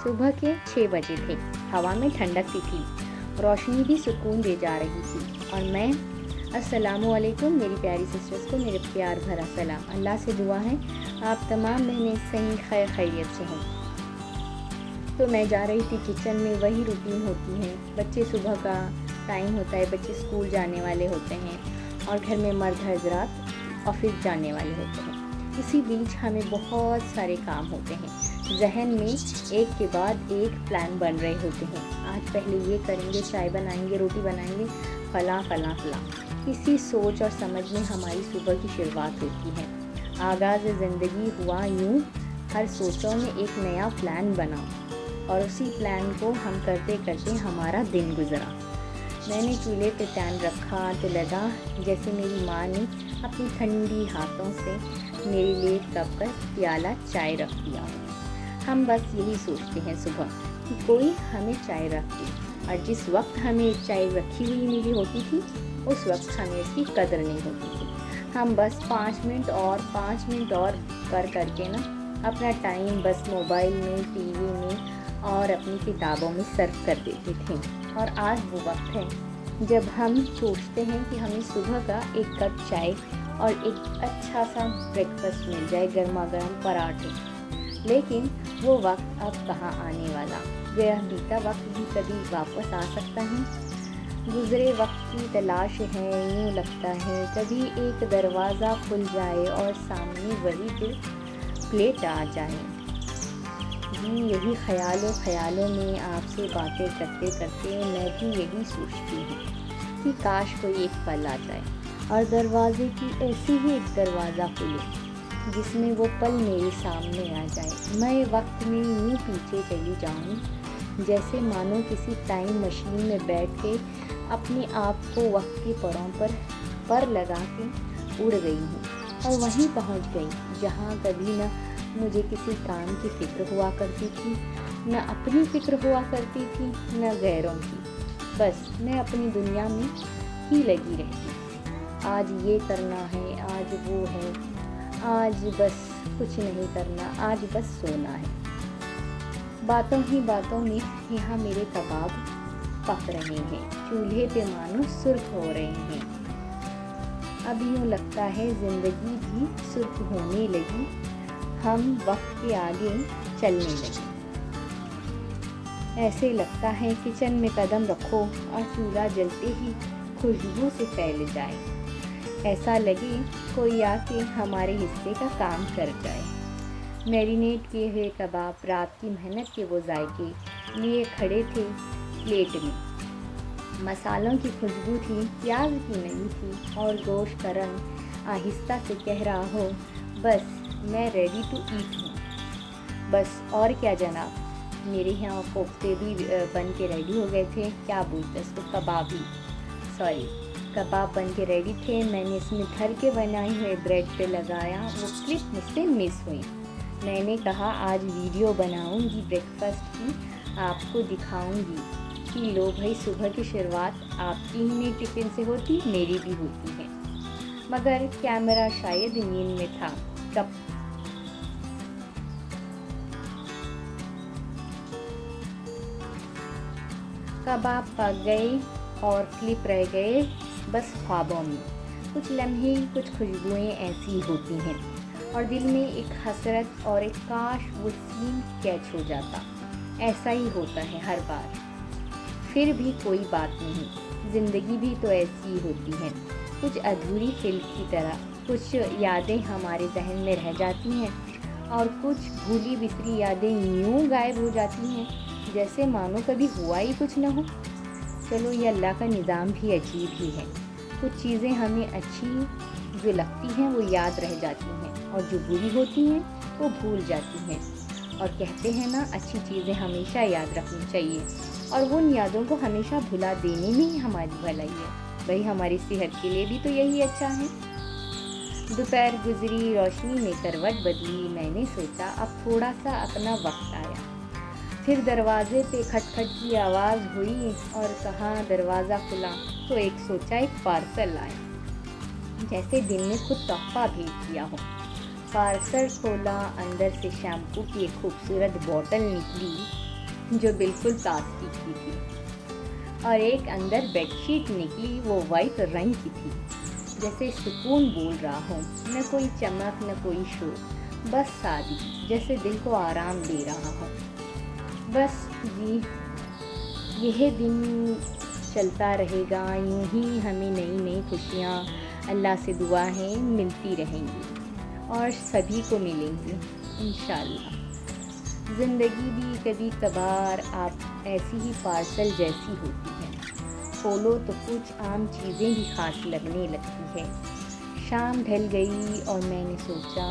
صبح کے 6 بجے تھے. ہوا میں ٹھنڈک سی تھی, روشنی بھی سکون دے جا رہی تھی, اور میں السلام علیکم میری پیاری سسٹرز کو میرے پیار بھرا سلام. اللہ سے دعا ہے آپ تمام بہنیں صحیح خیر خیریت سے ہوں. تو میں جا رہی تھی کچن میں. وہی روٹین ہوتی ہے, بچے صبح کا ٹائم ہوتا ہے, بچے اسکول جانے والے ہوتے ہیں اور گھر میں مرد حضرات آفس جانے والے ہوتے ہیں. اسی بیچ ہمیں بہت سارے کام ہوتے ہیں, ذہن میں ایک کے بعد ایک پلان بن رہے ہوتے ہیں. آج پہلے یہ کریں گے, چائے بنائیں گے, روٹی بنائیں گے, فلاں فلاں فلاں. اسی سوچ اور سمجھ میں ہماری صبح کی شروعات ہوتی ہے. آغاز زندگی ہوا یوں, ہر سوچوں میں ایک نیا پلان بنا اور اسی پلان کو ہم کرتے کرتے ہمارا دن گزرا. میں نے چولہے پہ پین رکھا تو لگا جیسے میری ماں نے اپنی ٹھنڈی ہاتھوں سے میرے لیے کپ کا پیالہ چائے رکھ دیا. ہم بس یہی سوچتے ہیں صبح کہ کوئی ہمیں چائے رکھ دے, اور جس وقت ہمیں چائے رکھی ہوئی ملی ہوتی تھی اس وقت ہمیں اس کی قدر نہیں ہوتی تھی. ہم بس 5 منٹ اور کر کے نا اپنا ٹائم بس موبائل میں, ٹی وی میں اور اپنی کتابوں میں صرف کر دیتے تھے. اور آج وہ وقت ہے جب ہم سوچتے ہیں کہ ہمیں صبح کا ایک کپ چائے اور ایک اچھا سا بریکفاسٹ مل جائے, گرما گرم پراٹھے. لیکن وہ وقت اب کہاں آنے والا. گیا بیتا وقت بھی کبھی واپس آ سکتا ہے. گزرے وقت کی تلاش ہے, یوں لگتا ہے کبھی ایک دروازہ کھل جائے اور سامنے وہی پلیٹ آ جائے. جی یہی خیالوں میں آپ سے باتیں کرتے کرتے میں بھی یہی سوچتی ہوں کہ کاش کوئی ایک پل آ جائے اور دروازے کی ایسی ہی ایک دروازہ کھلے جس میں وہ پل میرے سامنے آ جائے. میں وقت میں یوں پیچھے چلی جاؤں جیسے مانو کسی ٹائم مشین میں بیٹھ کے اپنے آپ کو وقت کے پروں پر لگا کے اڑ گئی ہوں, اور وہیں پہنچ گئی جہاں کبھی نہ مجھے کسی کام کی فکر ہوا کرتی تھی, نہ اپنی فکر ہوا کرتی تھی, نہ غیروں کی. بس میں اپنی دنیا میں ہی لگی رہتی. آج یہ کرنا ہے, آج وہ ہے, آج بس کچھ نہیں کرنا, آج بس سونا ہے. باتوں ہی باتوں میں یہاں میرے کباب پک رہے ہیں, چولہے پہ مانو سرخ ہو رہے ہیں. اب یوں لگتا ہے زندگی بھی سرخ ہونے لگی, ہم وقت کے آگے چلنے لگے. ایسے لگتا ہے کچن میں قدم رکھو اور چولہا جلتے ہی خوشبو سے پھیل جائے. ایسا لگے کوئی آ کے ہمارے حصے کا کام کر جائے. میرینیٹ کیے ہوئے کباب رات کی محنت کے وہ ذائقے لیے کھڑے تھے پلیٹ میں. مسالوں کی خوشبو تھی, پیاز کی نہیں تھی, اور گوشت کا رنگ آہستہ سے کہہ رہا ہو بس میں ریڈی ٹو ایٹ ہوں. بس اور کیا جناب. میرے یہاں کوفتے بھی بن کے ریڈی ہو گئے تھے, کیا بولتے ہیں اس کو, کباب بن کے ریڈی تھے. میں نے اس میں گھر کے بنائے ہوئے بریڈ پہ لگایا. وہ کلپ مجھ سے مس ہوئی. میں نے کہا آج ویڈیو بناؤں گی بریکفاسٹ کی, آپ کو دکھاؤں گی کہ لو بھائی صبح کی شروعات آپ کی ہی ٹفن سے ہوتی, میری بھی ہوتی ہے. مگر کیمرہ شاید نیند میں تھا. کباب پک گئے اور کلپ رہ گئے بس خوابوں میں. کچھ لمحے, کچھ خوشبوئیں ایسی ہوتی ہیں اور دل میں ایک حسرت اور ایک کاش وہ سین کیچ ہو جاتا. ایسا ہی ہوتا ہے ہر بار. پھر بھی کوئی بات نہیں, زندگی بھی تو ایسی ہی ہوتی ہے, کچھ ادھوری فلم کی طرح. کچھ یادیں ہمارے ذہن میں رہ جاتی ہیں اور کچھ بھولی بسری یادیں یوں غائب ہو جاتی ہیں جیسے مانو کبھی ہوا ہی کچھ نہ ہو. چلو یہ اللہ کا نظام بھی عجیب ہی ہے. کچھ چیزیں ہمیں اچھی جو لگتی ہیں وہ یاد رہ جاتی ہیں, اور جو بری ہوتی ہیں وہ بھول جاتی ہیں. اور کہتے ہیں نا اچھی چیزیں ہمیشہ یاد رکھنی چاہیے, اور ان یادوں کو ہمیشہ بھلا دینے میں ہی ہماری بھلائی ہے. بھائی ہماری صحت کے لیے بھی تو یہی اچھا ہے. دوپہر گزری, روشنی نے کروٹ بدلی. میں نے سوچا اب تھوڑا سا اپنا وقت آیا. پھر دروازے پہ کھٹ کھٹ کی آواز ہوئی اور کہاں دروازہ کھلا تو ایک پارسل آیا, جیسے دل نے خود تحفہ بھیج دیا ہو. پارسل کھولا, اندر سے شیمپو کی ایک خوبصورت بوتل نکلی. جو بالکل پلاسٹک کی تھی، اور ایک اندر بیڈ شیٹ نکلی، وہ وائٹ رنگ کی تھی، جیسے سکون بول رہا ہو، نہ کوئی چمک نہ کوئی شور، بس سادگی، جیسے دل کو آرام دے رہا ہو۔ بس جی، یہ دن چلتا رہے گا، یوں ہی ہمیں نئی نئی خوشیاں اللہ سے دعا ہے ملتی رہیں گی اور سبھی کو ملیں گی انشاءاللہ۔ زندگی بھی کبھی کبھار آپ ایسی ہی پارسل جیسی ہوتی ہے، کھولو تو کچھ عام چیزیں بھی خاص لگنے لگتی ہے۔ شام ڈھل گئی اور میں نے سوچا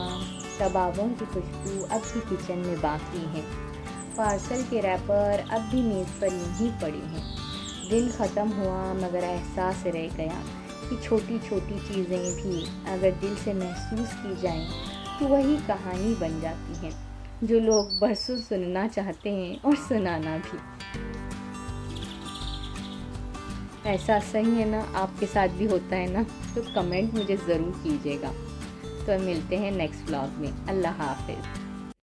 کبابوں کی خوشبو اب بھی کچن میں باقی ہے، پارسل کے ریپر اب بھی میز پر یوں ہی پڑے ہیں۔ دن ختم ہوا مگر احساس رہ گیا کہ چھوٹی چھوٹی چیزیں بھی اگر دل سے محسوس کی جائیں تو وہی کہانی بن جاتی ہیں جو لوگ برسوں سننا چاہتے ہیں اور سنانا بھی۔ ایسا صحیح ہے نا؟ آپ کے ساتھ بھی ہوتا ہے نا؟ تو کمنٹ مجھے ضرور کیجیے گا۔ تو ملتے ہیں نیکسٹ ولاگ میں۔ اللہ حافظ۔